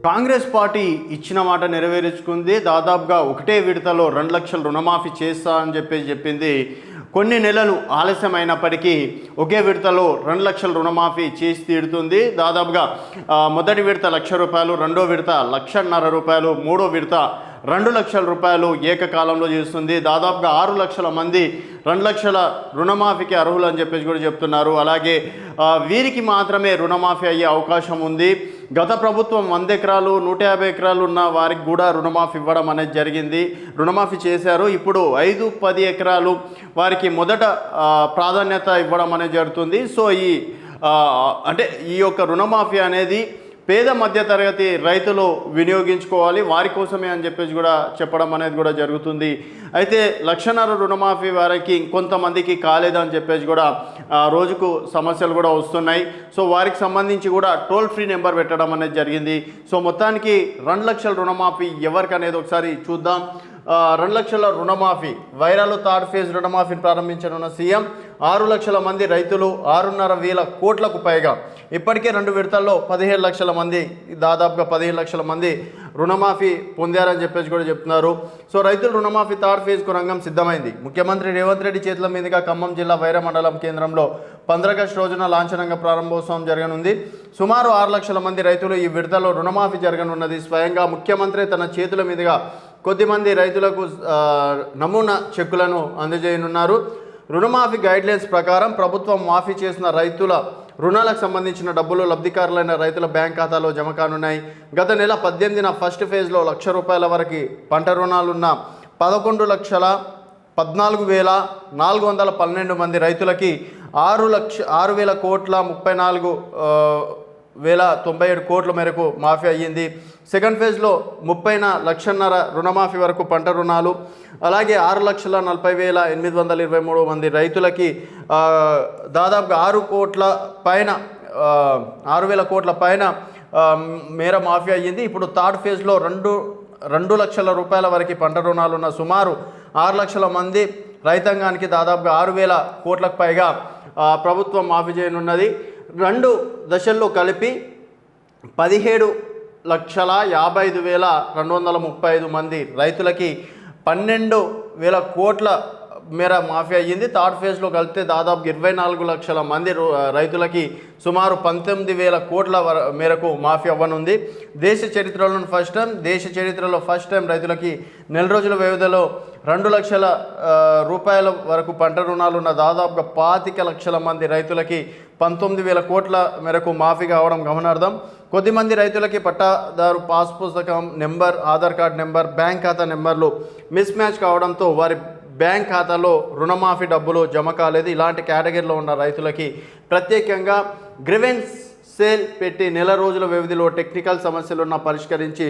Congress party ఇచ్చిన మాట నెరవేర్చుకుంది. దాదాపుగా ఒకటే విడతలో 2 లక్షల రుణమాఫీ చేస్తా అని చెప్పింది. కొన్ని నెలలు ఆలస్యమైనప్పటికీ ఒకే విడతలో 2 లక్షల రుణమాఫీ చేసి తీరుతుంది. దాదాపుగా మొదటి విడత ₹1,00,000, రెండో విడత ₹1,50,000, మూడో విడత 2 లక్షల రూపాయలు ఏకకాలంలో చేస్తుంది. దాదాపుగా 6 లక్షల మంది 2 లక్షల రుణమాఫీకి అర్హులు అని చెప్పేసి కూడా చెప్తున్నారు. అలాగే వీరికి మాత్రమే రుణమాఫీ అయ్యే అవకాశం ఉంది. గత ప్రభుత్వం 100 ఎకరాలు 150 ఎకరాలు ఉన్న వారికి కూడా రుణమాఫీ ఇవ్వడం అనేది జరిగింది, రుణమాఫీ చేశారు. ఇప్పుడు 5-10 ఎకరాలు వారికి మొదట ప్రాధాన్యత ఇవ్వడం అనేది జరుగుతుంది. సో ఈ యొక్క రుణమాఫీ అనేది పేద మధ్యతరగతి రైతులు వినియోగించుకోవాలి, వారి కోసమే అని చెప్పేసి కూడా చెప్పడం అనేది కూడా జరుగుతుంది. అయితే 1,50,000 రుణమాఫీ వారికి కొంతమందికి కాలేదని చెప్పేసి కూడా రోజుకు సమస్యలు కూడా వస్తున్నాయి. సో వారికి సంబంధించి కూడా టోల్ ఫ్రీ నెంబర్ పెట్టడం అనేది జరిగింది. సో మొత్తానికి 2 లక్షల రుణమాఫీ ఎవరికి అనేది ఒకసారి చూద్దాం. 2 లక్షల రుణమాఫీ వైరాలో థర్డ్ ఫేజ్ రుణమాఫీని ప్రారంభించనున్న సీఎం. 6 లక్షల మంది రైతులు, 6,500 కోట్లకు పైగా ఇప్పటికే 2 విడతల్లో 17 లక్షల మంది, దాదాపుగా 15 లక్షల మంది రుణమాఫీ పొందారని చెప్పేసి కూడా చెప్తున్నారు. సో రైతుల రుణమాఫీ థర్డ్ ఫేజ్కు రంగం సిద్ధమైంది. ముఖ్యమంత్రి రేవంత్ రెడ్డి చేతుల మీదుగా ఖమ్మం జిల్లా వైరా మండలం కేంద్రంలో 15 ఆగస్టు రోజున లాంఛనంగా ప్రారంభోత్సవం జరగనుంది. సుమారు 6 లక్షల మంది రైతులు ఈ విడతలో రుణమాఫీ జరగనున్నది. స్వయంగా ముఖ్యమంత్రి తన చేతుల మీదుగా కొద్దిమంది రైతులకు నమూనా చెక్కులను అందజేయనున్నారు. రుణమాఫీ గైడ్లైన్స్ ప్రకారం ప్రభుత్వం మాఫీ చేసిన రైతుల రుణాలకు సంబంధించిన డబ్బులు లబ్ధిదారులైన రైతుల బ్యాంక్ ఖాతాలో జమ కానున్నాయి. గత నెల 18న ఫస్ట్ ఫేజ్లో ₹1,00,000 వరకు పంట రుణాలున్న 11,14,412 మంది రైతులకి 6,000 కోట్ల 34,097 కోట్ల మేరకు మాఫీ అయ్యింది. సెకండ్ ఫేజ్లో 1,30,00,000 రుణమాఫీ వరకు పంట రుణాలు, అలాగే 6,40,823 మంది రైతులకి దాదాపుగా 6,000 కోట్ల పైన మేర మాఫీ అయ్యింది. ఇప్పుడు థర్డ్ ఫేజ్లో 2 లక్షల రూపాయల వరకు పంట రుణాలున్న సుమారు 6 లక్షల మంది రైతాంగానికి దాదాపుగా 6,000 కోట్లకు పైగా ప్రభుత్వం మాఫీ చేయనున్నది. 2 దశల్లో కలిపి 17,55,235 మంది రైతులకి 12,000 కోట్ల మేర మాఫీ అయ్యింది. థర్డ్ ఫేజ్లో కలిపితే దాదాపు 24 లక్షల మంది రైతులకి సుమారు 19,000 కోట్ల మేరకు మాఫీ అవ్వనుంది. దేశ చరిత్రలో ఫస్ట్ టైం రైతులకి నెల రోజుల వ్యవధిలో 2 లక్షల రూపాయల వరకు పంట రుణాలు ఉన్న దాదాపుగా 25 లక్షల మంది రైతులకి 19,000 కోట్ల మేరకు మాఫీ కావడం గమనార్థం. కొద్దిమంది రైతులకి పట్టాదారు పాస్ పుస్తకం number, Aadhaar card number, bank ఖాతా నెంబర్లు మిస్ మ్యాచ్ కావడంతో వారి బ్యాంక్ ఖాతాలో రుణమాఫీ డబ్బులు జమ కాలేదు. ఇలాంటి కేటగిరీలో ఉన్న రైతులకి ప్రత్యేకంగా గ్రివెన్స్ సేల్ పెట్టి నెల రోజుల వ్యవధిలో టెక్నికల్ సమస్యలున్న పరిష్కరించి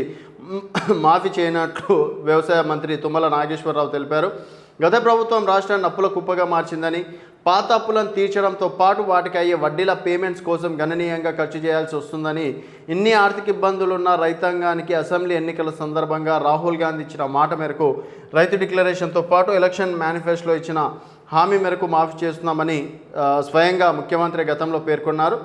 మాఫీ చేయనట్లు వ్యవసాయ మంత్రి తుమ్మల నాగేశ్వరరావు తెలిపారు. గత ప్రభుత్వం రాష్ట్రాన్ని అప్పుల కుప్పగా మార్చిందని, పాత అప్పులను తీర్చడంతో పాటు వాటికి అయ్యే వడ్డీల పేమెంట్స్ కోసం గణనీయంగా ఖర్చు చేయాల్సి వస్తుందని, ఇన్ని ఆర్థిక ఇబ్బందులున్న రైతాంగానికి అసెంబ్లీ ఎన్నికల సందర్భంగా రాహుల్ గాంధీ ఇచ్చిన మాట మేరకు రైతు డిక్లరేషన్తో పాటు ఎలక్షన్ మేనిఫెస్టోలో ఇచ్చిన హామీ మేరకు మాఫీ చేస్తున్నామని స్వయంగా ముఖ్యమంత్రి గతంలో పేర్కొన్నారు.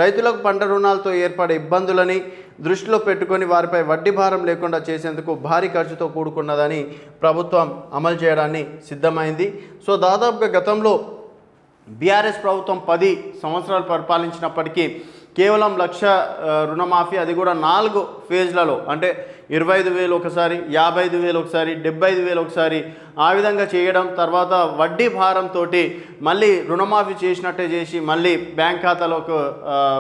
రైతులకు పంట రుణాలతో ఏర్పడే ఇబ్బందులని దృష్టిలో పెట్టుకొని వారిపై వడ్డీ భారం లేకుండా చేసేందుకు భారీ ఖర్చుతో కూడుకున్నదని ప్రభుత్వం అమలు చేయడాన్ని సిద్ధమైంది. సో దాదాపుగా గతంలో బీఆర్ఎస్ ప్రభుత్వం 10 సంవత్సరాలు పరిపాలించినప్పటికీ కేవలం 1,00,000 రుణమాఫీ, అది కూడా 4 ఫేజ్లలో, అంటే 25,000 ఒకసారి, 55,000 ఒకసారి, 75,000 ఒకసారి, ఆ విధంగా చేయడం, తర్వాత వడ్డీ భారంతో మళ్ళీ రుణమాఫీ చేసినట్టే చేసి మళ్ళీ బ్యాంక్ ఖాతాలోకి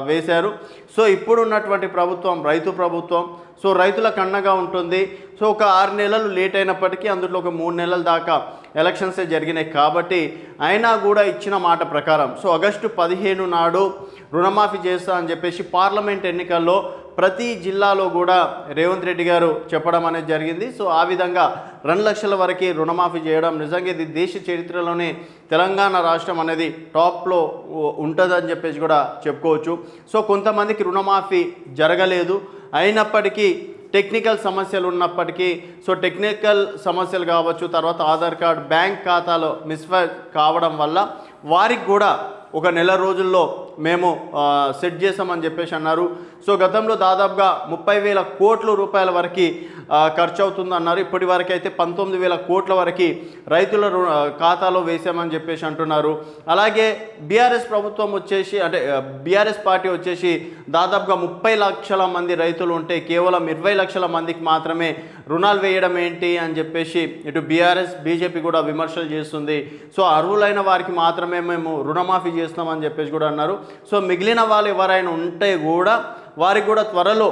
వేశారు. సో ఇప్పుడు ఉన్నటువంటి ప్రభుత్వం రైతు ప్రభుత్వం. సో రైతులకు అండగా ఉంటుంది. సో ఒక 6 నెలలు లేట్ అయినప్పటికీ అందులో ఒక 3 నెలల దాకా ఎలక్షన్సే జరిగినాయి కాబట్టి అయినా కూడా ఇచ్చిన మాట ప్రకారం సో ఆగస్టు 15 నాడు రుణమాఫీ చేస్తా అని చెప్పేసి పార్లమెంట్ ఎన్నికల్లో ప్రతి జిల్లాలో కూడా రేవంత్ రెడ్డి గారు చెప్పడం అనేది జరిగింది. సో ఆ విధంగా 2 లక్షల వరకు రుణమాఫీ చేయడం నిజంగా ఇది దేశ చరిత్రలోనే తెలంగాణ రాష్ట్రం అనేది టాప్లో ఉంటుందని చెప్పేసి కూడా చెప్పుకోవచ్చు. సో కొంతమందికి రుణమాఫీ జరగలేదు, అయినప్పటికీ టెక్నికల్ సమస్యలు ఉన్నప్పటికీ, సో టెక్నికల్ సమస్యలు కావచ్చు, తర్వాత ఆధార్ కార్డ్ బ్యాంక్ ఖాతాలో మిస్ఫైర్ కావడం వల్ల వారికి కూడా ఒక నెల రోజుల్లో మేము సెట్ చేసామని చెప్పేసి అన్నారు. సో గతంలో దాదాపుగా 30,000 కోట్ల రూపాయల వరకు ఖర్చు అవుతుంది అన్నారు. ఇప్పటి వరకు అయితే 19,000 కోట్ల వరకు రైతుల ఖాతాలో వేసామని చెప్పేసి అంటున్నారు. అలాగే బీఆర్ఎస్ ప్రభుత్వం వచ్చేసి అంటే బీఆర్ఎస్ పార్టీ వచ్చేసి దాదాపుగా 30 లక్షల మంది రైతులు ఉంటే కేవలం 20 లక్షల మందికి మాత్రమే రుణాలు వేయడం ఏంటి అని చెప్పేసి ఇటు బీఆర్ఎస్ బీజేపీ కూడా విమర్శలు చేస్తుంది. సో అర్హులైన వారికి మాత్రమే మేము రుణమాఫీ చేస్తామని చెప్పేసి కూడా అన్నారు. సో మిగిలిన వాళ్ళు ఎవరైనా ఉంటే కూడా వారికి కూడా త్వరలో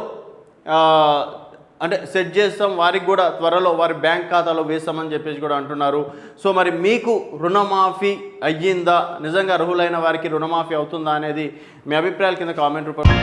అంటే సెట్ చేస్తాం, వారికి కూడా త్వరలో వారి బ్యాంక్ ఖాతాలో వేస్తామని చెప్పేసి కూడా అంటున్నారు. సో మరి మీకు రుణమాఫీ అయ్యిందా, నిజంగా అర్హులైన వారికి రుణమాఫీ అవుతుందా అనేది మీ అభిప్రాయాల కింద కామెంట్ రూపంలో